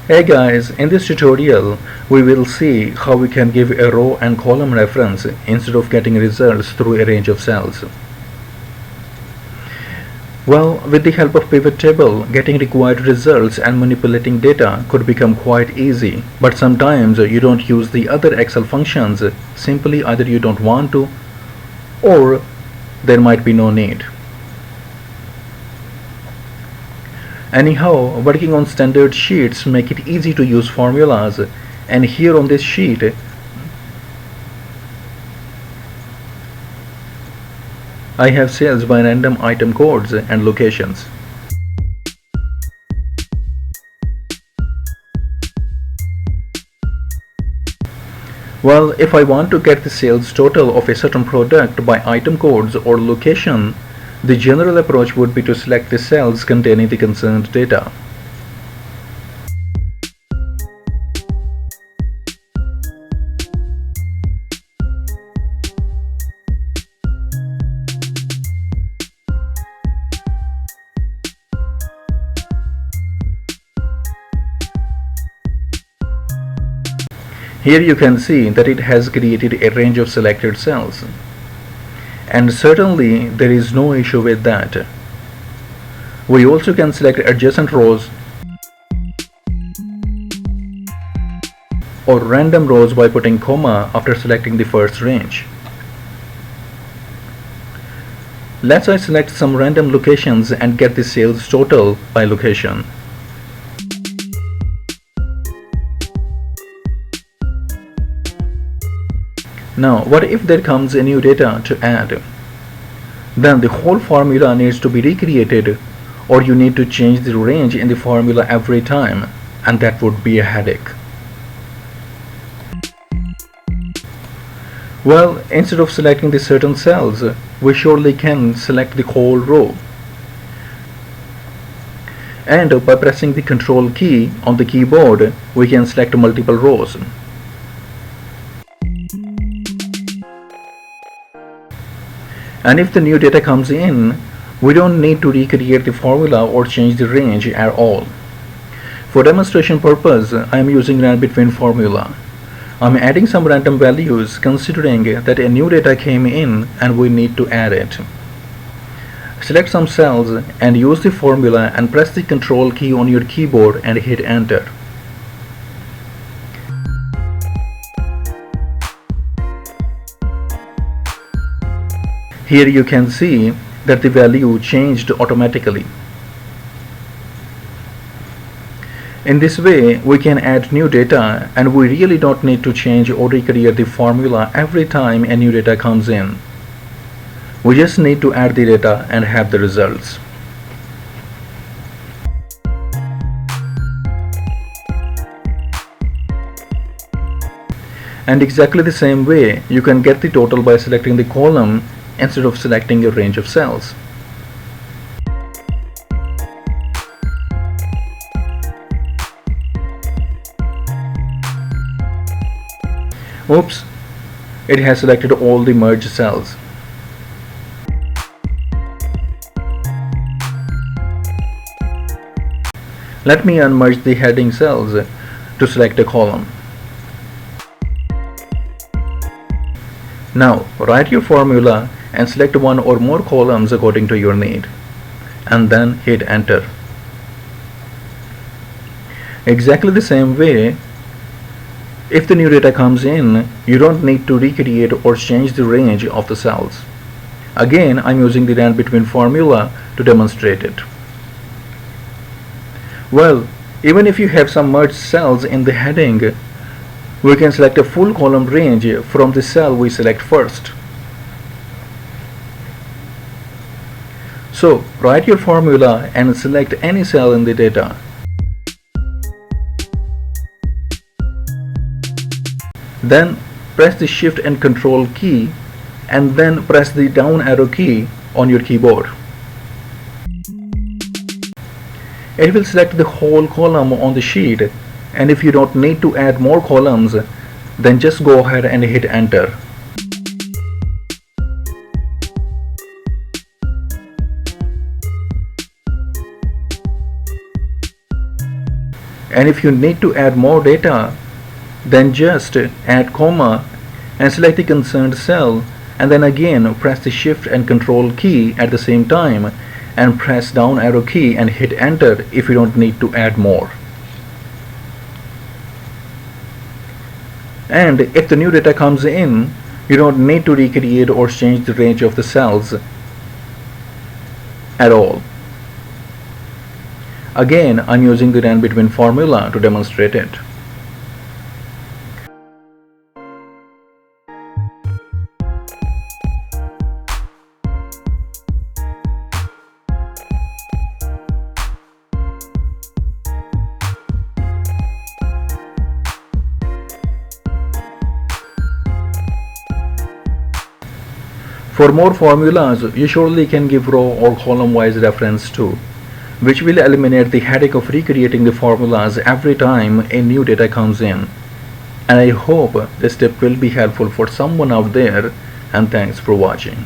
Hey guys, in this tutorial we will see how we can give a row and column reference instead of getting results through a range of cells. Well, with the help of pivot table, getting required results and manipulating data could become quite easy, but sometimes you don't use the other Excel functions, simply either you don't want to or there might be no need. Anyhow, working on standard sheets make it easy to use formulas, and here on this sheet I have cells by random item codes and locations. Well, if I want to get the sales total of a certain product by item codes or location, the general approach would be to select the cells containing the concerned data. Here you can see that it has created a range of selected cells. And certainly there is no issue with that. We also can select adjacent rows or random rows by putting comma after selecting the first range. Let's I select some random locations and get the sales total by location. Now, what if there comes a new data to add? Then the whole formula needs to be recreated, or you need to change the range in the formula every time, and that would be a headache. Well, instead of selecting the certain cells, we surely can select the whole row. And by pressing the Control key on the keyboard, we can select multiple rows. And if the new data comes in, we don't need to recreate the formula or change the range at all. For demonstration purpose, I am using rand between formula. I am adding some random values considering that a new data came in and we need to add it. Select some cells and use the formula and press the Control key on your keyboard and hit enter. Here you can see that the value changed automatically. In this way, we can add new data and we really don't need to change or recreate the formula every time a new data comes in. We just need to add the data and have the results. And exactly the same way, you can get the total by selecting the column instead of selecting a range of cells. Oops, it has selected all the merged cells. Let me unmerge the heading cells to select a column. Now, write your formula and select one or more columns according to your need, and then hit enter. Exactly the same way, if the new data comes in, you don't need to recreate or change the range of the cells. Again, I'm using the rand between formula to demonstrate it. Well, even if you have some merged cells in the heading, we can select a full column range from the cell we select first. So, write your formula and select any cell in the data. Then press the Shift and Control key and then press the down arrow key on your keyboard. It will select the whole column on the sheet, and if you don't need to add more columns, then just go ahead and hit enter. And if you need to add more data, then just add comma and select the concerned cell, and then again press the shift and control key at the same time and press down arrow key and hit enter if you don't need to add more. And if the new data comes in, you don't need to recreate or change the range of the cells at all. Again, I'm using the rand between formula to demonstrate it. For more formulas, you surely can give row or column-wise reference too, which will eliminate the headache of recreating the formulas every time a new data comes in. And I hope this tip will be helpful for someone out there, and thanks for watching.